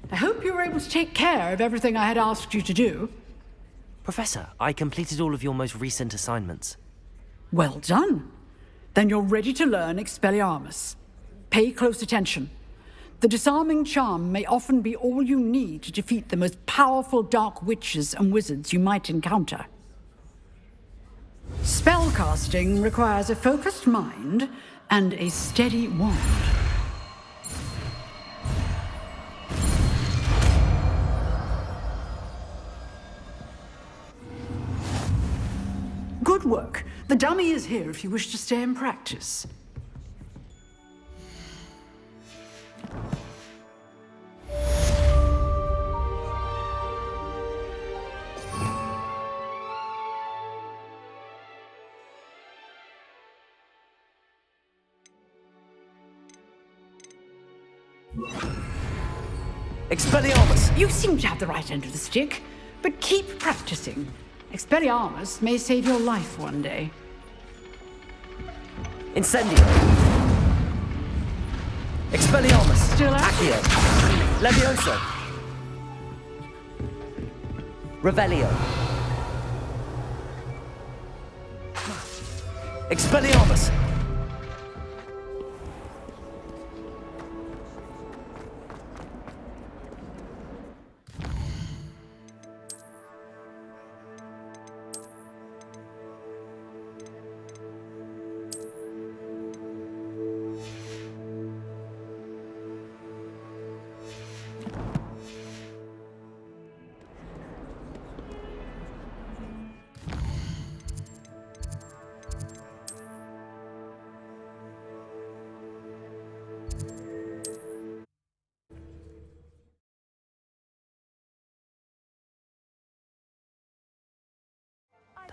I hope you were able to take care of everything I had asked you to do. Professor, I completed all of your most recent assignments. Well done. Then you're ready to learn Expelliarmus. Pay close attention. The disarming charm may often be all you need to defeat the most powerful dark witches and wizards you might encounter. Spellcasting requires a focused mind and a steady wand. Good work. The dummy is here if you wish to stay and practice. Expelliarmus! You seem to have the right end of the stick, but keep practicing. Expelliarmus may save your life one day. Incendio! Expelliarmus! Still Accio! Levioso! Revelio! Expelliarmus!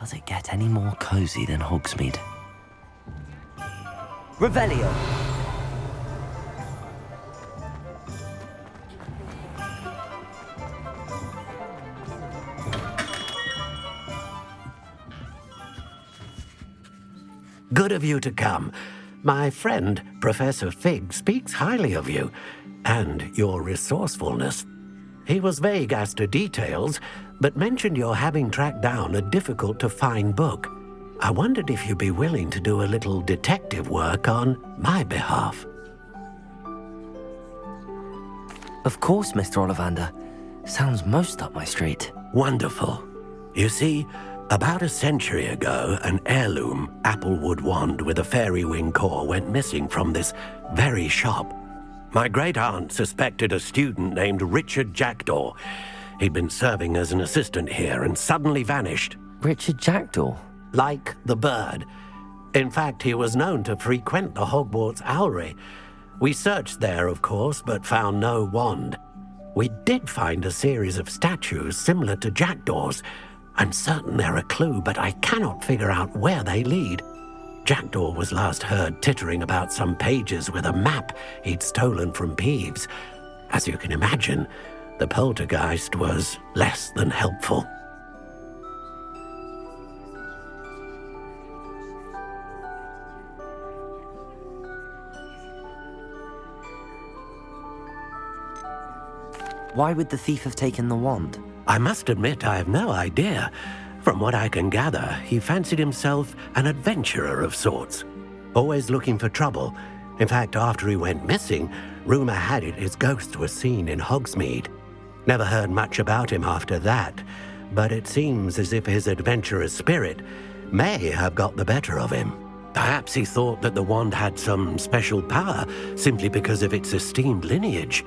Does it get any more cozy than Hogsmeade? Revelio! Good of you to come. My friend, Professor Fig, speaks highly of you and your resourcefulness. He was vague as to details, but mentioned your having tracked down a difficult-to-find book. I wondered if you'd be willing to do a little detective work on my behalf. Of course, Mr. Ollivander. Sounds most up my street. Wonderful. You see, about a century ago, an heirloom applewood wand with a fairy wing core went missing from this very shop. My great-aunt suspected a student named Richard Jackdaw. He'd been serving as an assistant here and suddenly vanished. Richard Jackdaw? Like the bird. In fact, he was known to frequent the Hogwarts Owlery. We searched there, of course, but found no wand. We did find a series of statues similar to Jackdaw's. I'm certain they're a clue, but I cannot figure out where they lead. Jackdaw was last heard tittering about some pages with a map he'd stolen from Peeves. As you can imagine, the poltergeist was less than helpful. Why would the thief have taken the wand? I must admit I have no idea. From what I can gather, he fancied himself an adventurer of sorts, always looking for trouble. In fact, after he went missing, rumor had it his ghost was seen in Hogsmeade. Never heard much about him after that, but it seems as if his adventurous spirit may have got the better of him. Perhaps he thought that the wand had some special power simply because of its esteemed lineage.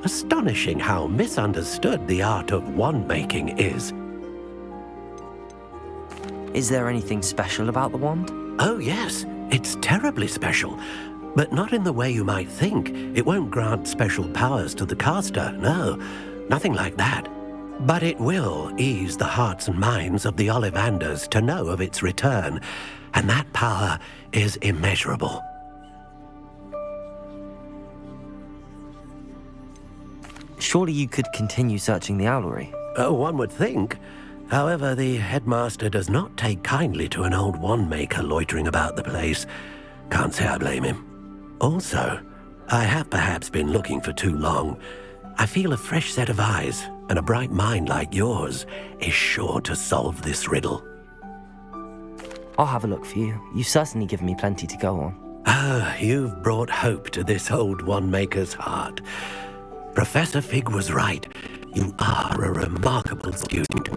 Astonishing how misunderstood the art of wand-making is. Is there anything special about the wand? Oh yes, it's terribly special. But not in the way you might think. It won't grant special powers to the caster, no. Nothing like that. But it will ease the hearts and minds of the Ollivanders to know of its return. And that power is immeasurable. Surely you could continue searching the owlery. Oh, one would think. However, the headmaster does not take kindly to an old wand-maker loitering about the place. Can't say I blame him. Also, I have perhaps been looking for too long. I feel a fresh set of eyes and a bright mind like yours is sure to solve this riddle. I'll have a look for you. You certainly give me plenty to go on. Ah, you've brought hope to this old one-maker's heart. Professor Fig was right. You are a remarkable student.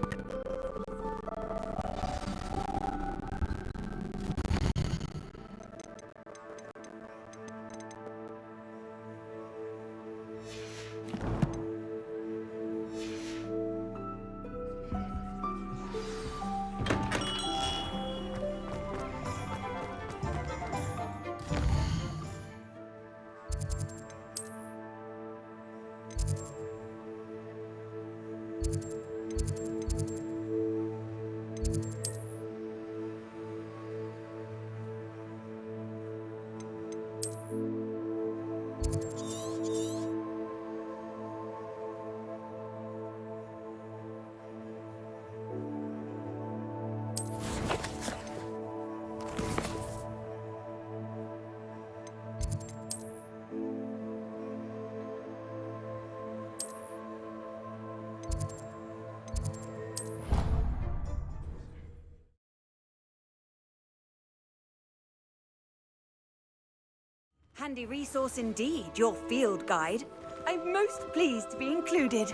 Handy resource indeed, your field guide. I'm most pleased to be included.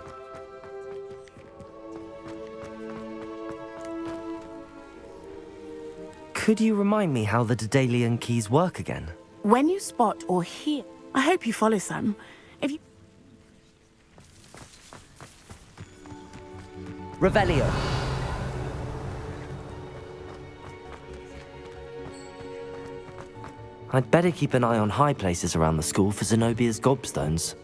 Could you remind me how the Daedalian keys work again? When you spot or hear, I hope you follow some. If you... Revelio. I'd better keep an eye on high places around the school for Zenobia's gobstones.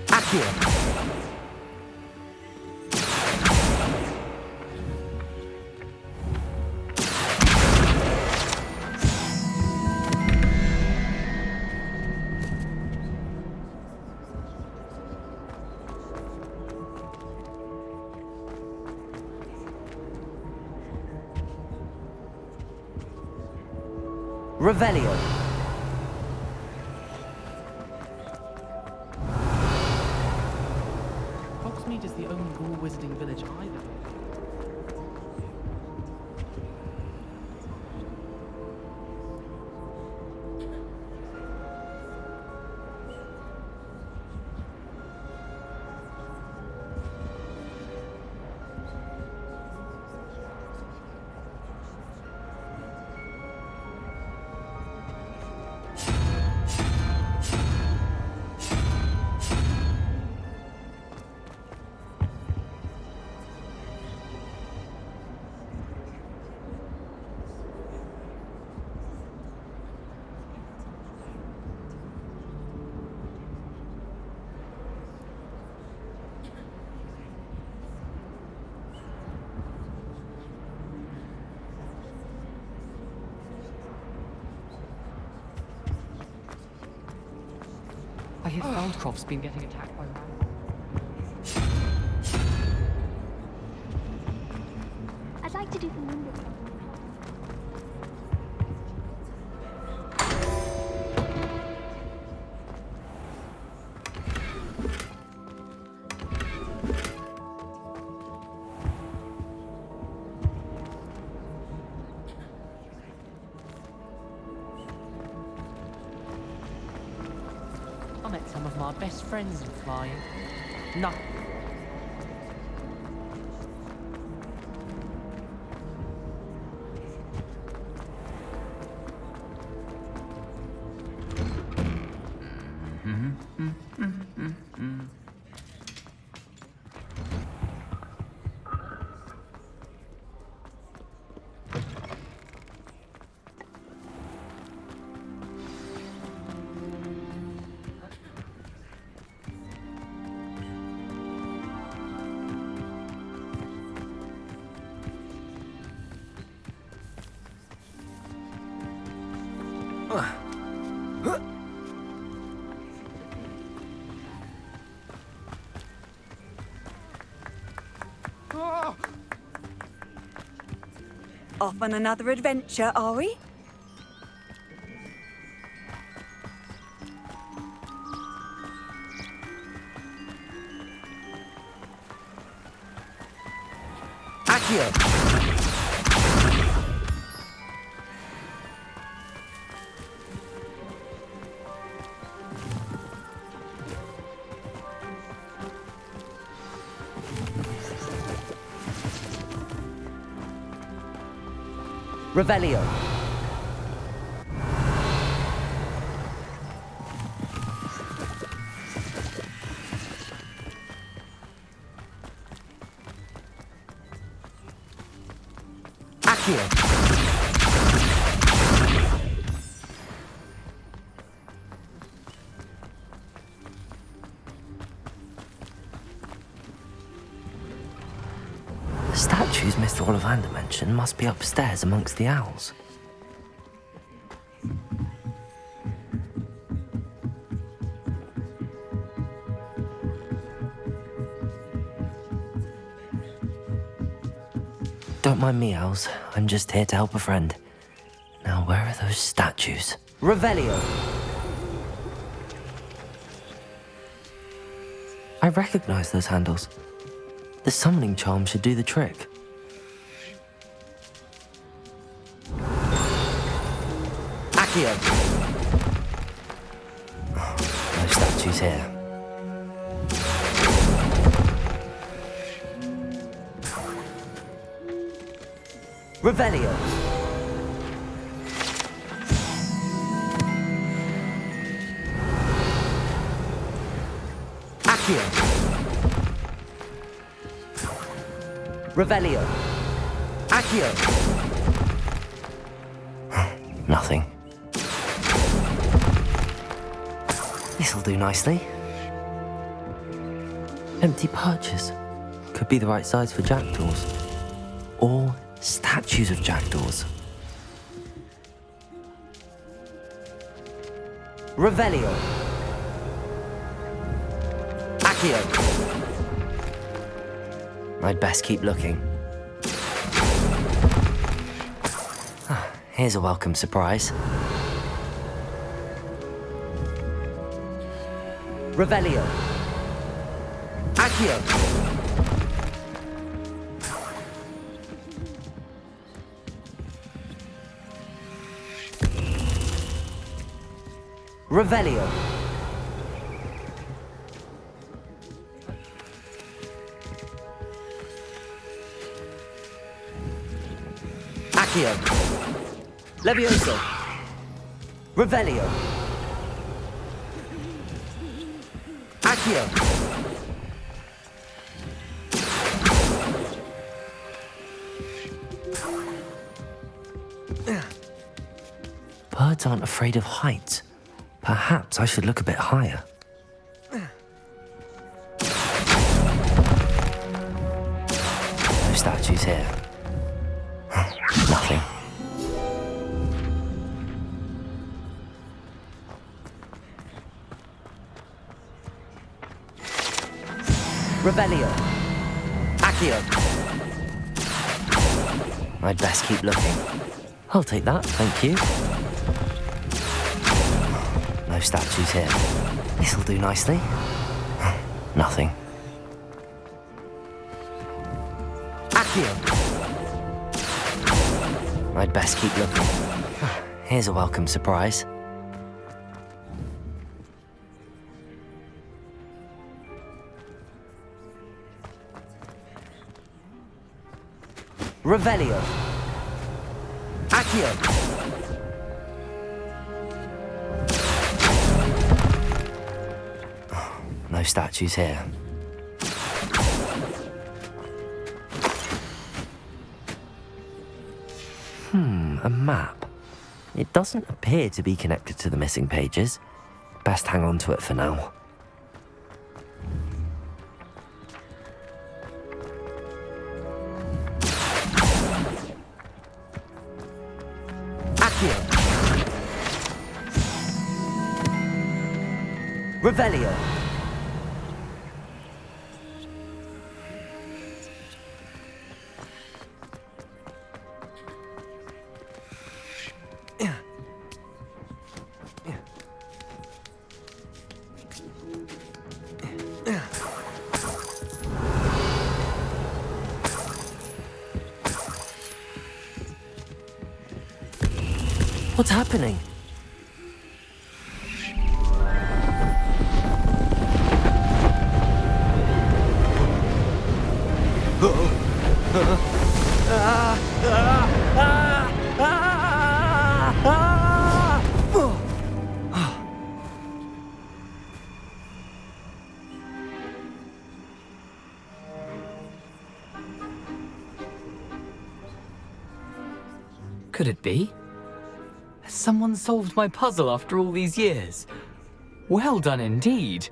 Accio. Revelio. Hogsmeade is the only ghoul wizarding village either. I hear Feldcroft's been getting attacked by I'd like to do the window. I met some of my best friends in flying. No. Off on another adventure, are we? Accio! Revelio. Accio. The statues Mr. Ollivander mentioned must be upstairs amongst the owls. Don't mind me, owls. I'm just here to help a friend. Now, where are those statues? Revelio! I recognize those handles. The summoning charm should do the trick. Accio! No statues here. Revelio! Accio! Revelio! Accio! Nothing. This'll do nicely. Empty perches. Could be the right size for jackdaws. Or statues of jackdaws. Revelio. Accio. I'd best keep looking. Here's a welcome surprise. Revelio. Accio. Revelio. Accio. Levioso. Revelio. Accio. Birds aren't afraid of heights. Perhaps I should look a bit higher. No statues here. Nothing. Revelio. Accio. I'd best keep looking. I'll take that, thank you. No statues here. This'll do nicely. Nothing. Accio. I'd best keep looking. Here's a welcome surprise. Revelio. Accio. No statues here. A map. It doesn't appear to be connected to the missing pages. Best hang on to it for now. Accio. Revelio. What's happening? Could it be? Has someone solved my puzzle after all these years? Well done indeed.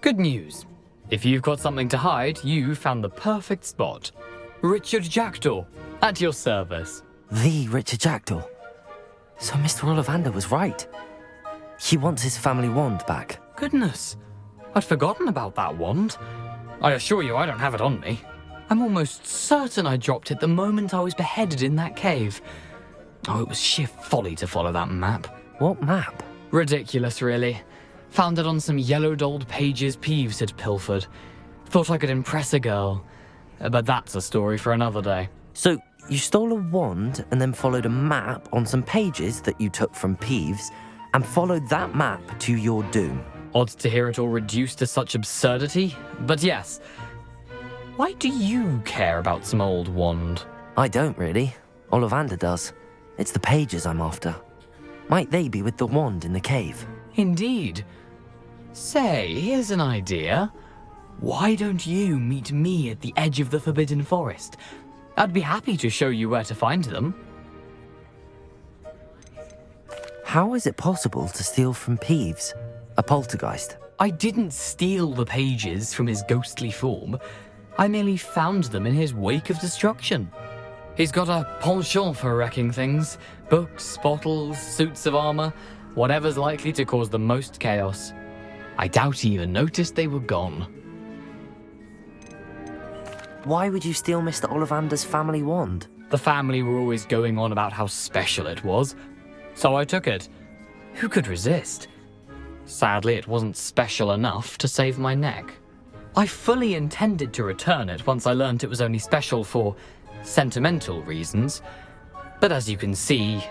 Good news. If you've got something to hide, you found the perfect spot. Richard Jackdaw, at your service. The Richard Jackdaw. So Mr. Ollivander was right. He wants his family wand back. Goodness, I'd forgotten about that wand. I assure you I don't have it on me. I'm almost certain I dropped it the moment I was beheaded in that cave. Oh, it was sheer folly to follow that map. What map? Ridiculous, really. Found it on some yellowed old pages Peeves had pilfered. Thought I could impress a girl. But that's a story for another day. So, you stole a wand and then followed a map on some pages that you took from Peeves and followed that map to your doom. Odd to hear it all reduced to such absurdity, but yes. Why do you care about some old wand? I don't really. Ollivander does. It's the pages I'm after. Might they be with the wand in the cave? Indeed. Say, here's an idea. Why don't you meet me at the edge of the Forbidden Forest? I'd be happy to show you where to find them. How is it possible to steal from Peeves, a poltergeist? I didn't steal the pages from his ghostly form. I merely found them in his wake of destruction. He's got a penchant for wrecking things. Books, bottles, suits of armor, whatever's likely to cause the most chaos. I doubt he even noticed they were gone. Why would you steal Mr. Ollivander's family wand? The family were always going on about how special it was, so I took it. Who could resist? Sadly, it wasn't special enough to save my neck. I fully intended to return it once I learned it was only special for sentimental reasons, but as you can see,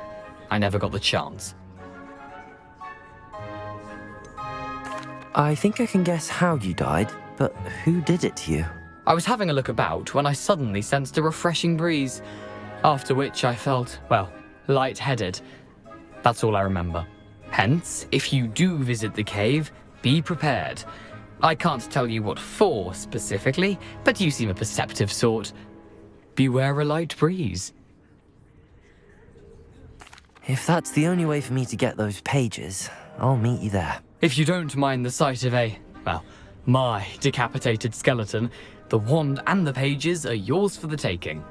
I never got the chance. I think I can guess how you died, but who did it to you? I was having a look about when I suddenly sensed a refreshing breeze, after which I felt, well, lightheaded. That's all I remember. Hence, if you do visit the cave, be prepared. I can't tell you what for specifically, but you seem a perceptive sort. Beware a light breeze. If that's the only way for me to get those pages, I'll meet you there. If you don't mind the sight of my decapitated skeleton, the wand and the pages are yours for the taking.